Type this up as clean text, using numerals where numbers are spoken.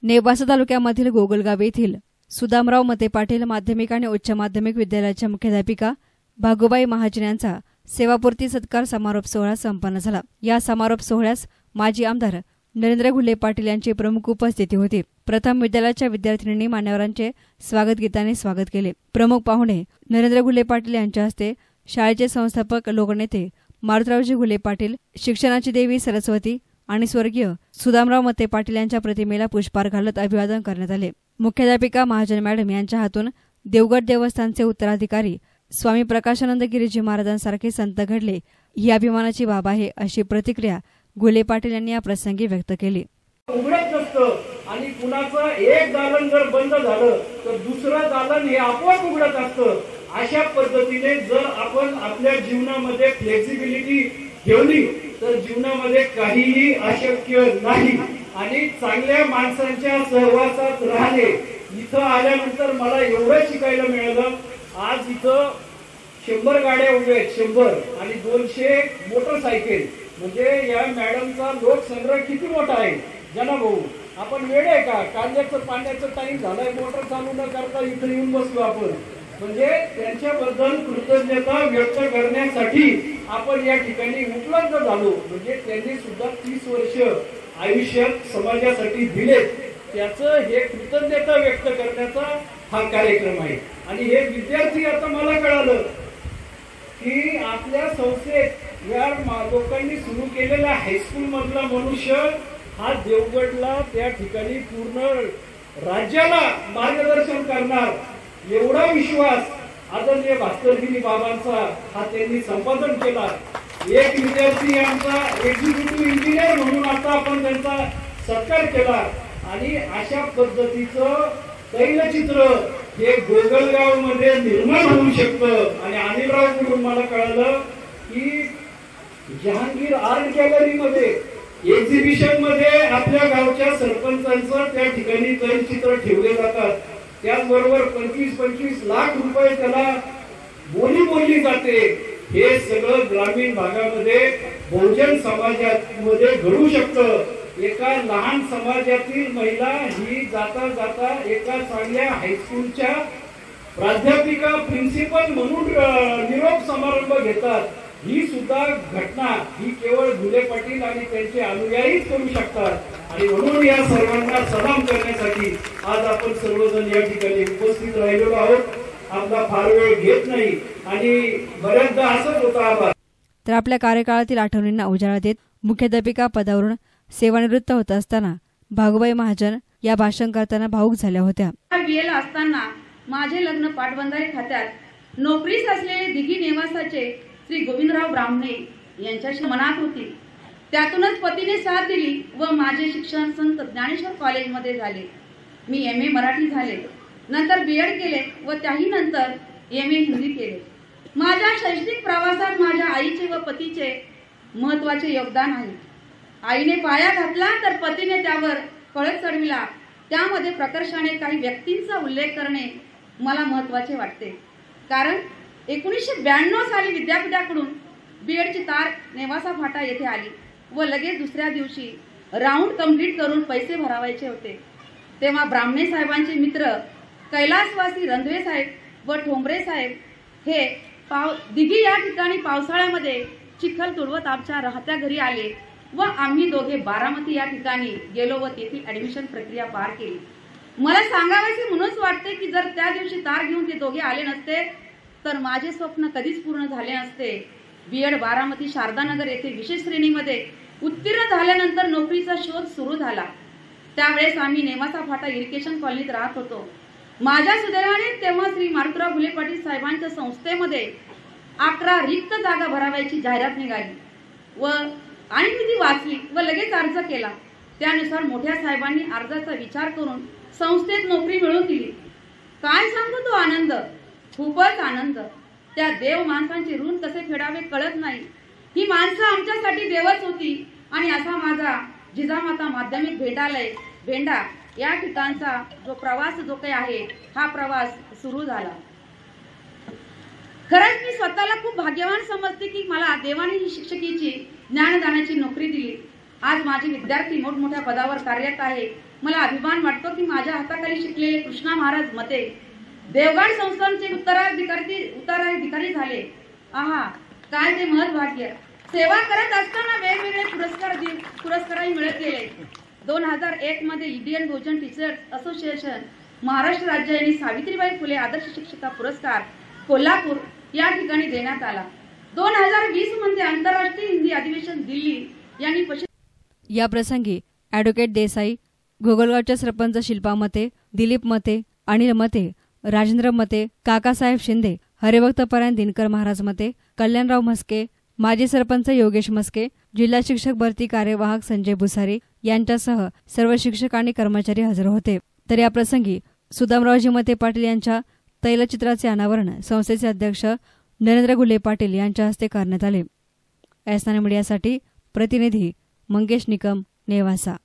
नेवासा तालुक्यामधील गोगलगाव येथील सुदामराव मते पाटील माध्यमिक आणि उच्च माध्यमिक विद्यालयाच्या मुख्याध्यापिका भागुबाई महाजन यांचा सेवापूर्ती सत्कार समारोप सोहळा संपन्न झाला। या समारोप सोहळ्यास माजी आमदार नरेंद्र घुले पाटील यांची प्रमुख उपस्थिती होती। प्रथम विद्यालयाच्या विद्यार्थिनींनी मान्यवरांचे स्वागत गीताने स्वागत केले। प्रमुख पाहुणे नरेंद्र घुले पाटील यांच्या हस्ते शाळेचे संस्थापक लोकनेते मारुतरावजी घुले पाटील, शिक्षणाची देवी सरस्वती आणि स्वर्गीय सुदामराव मते पाटील यांच्या प्रतिमेला पुष्पहार घालत अभिवादन करण्यात आले। मुख्याध्यापिका महाजन मॅडम यांच्या हातून देवगड देवस्थानचे उत्तराधिकारी स्वामी प्रकाशानंद गिरीजी महाराजांसारखे संत घडले ही अभिमानाची बाब आहे, अशी प्रतिक्रिया घुले पाटील यांनी या प्रसंगी व्यक्त केली। उघडत नसतं आणि कुणाचं एक दालन जर बंद झालं तर दुसरं दालन हे आपोआप उघडत असतं। अशा पद्धतीने जर आपण आपल्या जीवनामध्ये फ्लेक्सिबिलिटी ठेवली तर जीवनामध्ये काहीही अशक्य नाही। आणि चांगल्या माणसांच्या सहवासात राहणे, इथं आल्यानंतर मला एवढं शिकायला मिळालं। आज इथं 100 गाड्या उभ्या आहेत, 100 आणि 200 मोटरसायकल, म्हणजे या मॅडमचा लोकसंग्रह किती मोठा आहे। जना भाऊ, आपण वेळ आहे का? कांद्याचं पाण्याचं टाइम झालाय, मोटर चालू न करता इथे येऊन बसलो आपण। म्हणजे त्यांच्याबद्दल कृतज्ञता व्यक्त करण्यासाठी आपण या ठिकाणी उपलब्ध झालो। म्हणजे त्यांनी सुद्धा 30 वर्ष आयुष्यात समाजासाठी दिले, त्याचं हे कृतज्ञता व्यक्त करण्याचा हा कार्यक्रम आहे। आणि हे विद्यार्थी, आता मला कळालं की आपल्या संस्थेत या लोकांनी सुरू केलेला हायस्कूल मधला मनुष्य हा देवगडला त्या ठिकाणी पूर्ण राज्याला मार्गदर्शन करणार एवढा विश्वास आदरणीय भास्करगिरी बाबांचा हा त्यांनी संपादन केला। एक विद्यार्थी आमचा एक्झिक्युटिव्ह इंजिनियर म्हणून आता आपण त्यांचा सत्कार केला। आणि अशा पद्धतीचं तैलचित्र हे गोगलगाव मध्ये निर्माण होऊ शकतं। आणि अनिलरावकडून मला कळालं की जहांगीर आर्ट गॅलरी मध्ये एक्झिबिशन मध्ये आपल्या गावच्या सरपंचांचं त्या ठिकाणी तैलचित्र ठेवले जातात। त्याचबरोबर 25-25 लाख रुपये त्याला बोली जाते। हे सगळं ग्रामीण भागामध्ये बहुजन समाजामध्ये घडू शकतं। एका लहान समाजातील महिला ही जाता जाता एका चांगल्या हायस्कूलच्या प्राध्यापिका, प्रिन्सिपल म्हणून निरोप समारंभ घेतात। ही सुद्धा घटना ही केवळ घुले पाटील आणि त्यांचे अनुयायीच करू शकतात। आणि म्हणून या सर्वांना सलाम करण्यासाठी आज आपण सर्वजण या ठिकाणी उपस्थित राहिलेलो आहोत। आपला फार वेळ घेत नाही आणि बऱ्याचदा असंच होतं आभार। तर आपल्या कार्यकाळातील आठवणींना उजाळा देत मुख्याध्यापिका पदावरून सेवानिवृत्त होत असताना भागुबाई महाजन या भाषण करताना भावुक झाल्या होत्या। बीएल असताना माझे लग्न पाटबंधारे खात्यात नोकरीस असलेले दिघी नेवासाचे श्री गोविंदराव ब्राह्मणे यांच्याशी मनात होती। त्यातूनच पतीने साथ दिली व माझे शिक्षण संत ज्ञानेश्वर कॉलेजमध्ये झाले। मी एमए मराठी झाले, नंतर बीएड केले व त्याही नंतर एमए हिंदी केले। माझ्या शैक्षणिक प्रवासात माझ्या आईचे व पतीचे महत्त्वाचे योगदान आहे। आईने पाया घातला तर पतीने त्यावर कळस चढविला। त्यामध्ये प्रकर्षाने काही व्यक्तींचा उल्लेख करणे मला महत्त्वाचे वाटते, कारण 1992 साली विद्यापीठाकडून बीएडची तार नेवासा फाटा येथे आली व लगेच दुसऱ्या दिवशी राऊंड कंप्लीट करून पैसे भरावायचे होते। तेव्हा ब्राह्मणे साहेबांचे मित्र कैलासवासी रणधवे साहेब व ठोंबरे साहेब हे दिघी या ठिकाणी पावसाळ्यामध्ये चिखल तुडवत आमच्या राहत्या घरी आले व आम्ही दोघे बारामती या ठिकाणी गेलो व तेथील ऍडमिशन प्रक्रिया पार केली। मला सांगावेसे म्हणूनच वाटते की जर त्या दिवशी तार घेऊन ते दोघे आले नसते तर माझे स्वप्न कधीच पूर्ण झाले नसते। बीएड बारामती शारदानगर येथे विशेष श्रेणीमध्ये उत्तीर्ण झाल्यानंतर नोकरीचा शोध सुरू झाला। त्यावेळेस आम्ही नेवासा फाटा इरिगेशन कॉलनीत राहत होतो। माझ्या सुदैवाने तेव्हा श्री मारुतराव घुले पाटील साहेबांच्या संस्थेमध्ये 11 रिक्त जागा भरावायची जाहिरात निघाली व मी ती वाचली व लगेच अर्ज केला। त्यानुसार मोठ्या साहेबांनी अर्जाचा विचार करून संस्थेत नोकरी मिळवून दिली। काय सांगतो तो आनंद, खूपच आनंद। त्या देव माणसांचे ऋण कसे फेडावे कळत नाही। ही माणसं आमच्यासाठी देवच होती। आणि असा माझा जिजामाता माध्यमिक भेटालय भेंडा या ठिकाणचा जो प्रवास जो काही आहे हा प्रवास सुरू झाला। खरंच मी स्वतःला खूप भाग्यवान समजते की मला देवाने ही शिक्षकीची ज्ञानदानाची नोकरी दिली। आज माझे विद्यार्थी मोठमोठ्या पदावर कार्यरत आहे मला अभिमान वाटतो की माझ्या हाताखाली शिकलेले कृष्णा महाराज मते देवगड संस्थानचे उत्तराधिकारी झाले. आहा, काय ते महत्भाग्य. सेवा करत असताना वेगवेगळे पुरस्कारही मिळत गेले. 2001 मध्ये इंडियन बहुजन टीचर्स असोसिएशन महाराष्ट्र राज्य यांनी सावित्रीबाई फुले आदर्श शिक्षिका पुरस्कार कोल्हापूर या ठिकाणी देण्यात आला. 2020 मध्ये आंतरराष्ट्रीय हिंदी अधिवेशन दिल्ली यांनी या प्रसंगी ॲडव्होकेट देसाई, गोगलगावच्या सरपंच शिल्पा मते, दिलीप मते, अनिल मते, राजेंद्र मते, काकासाहेब शिंदे, हरिभक्तपरायण दिनकर महाराज मते, कल्याणराव म्हस्के, माजी सरपंच योगेश म्हस्के, जिल्हा शिक्षक भरती कार्यवाहक संजय भुसारी यांच्यासह सर्व शिक्षक आणि कर्मचारी हजर होते. तर या प्रसंगी सुदामरावजी मते पाटील यांच्या तैलचित्राचे अनावरण संस्थेचे अध्यक्ष नरेंद्र गुले पाटील यांच्या हस्ते करण्यात आले. एसनाने मीडियासाठी प्रतिनिधी मंगेश निकम, नेवासा.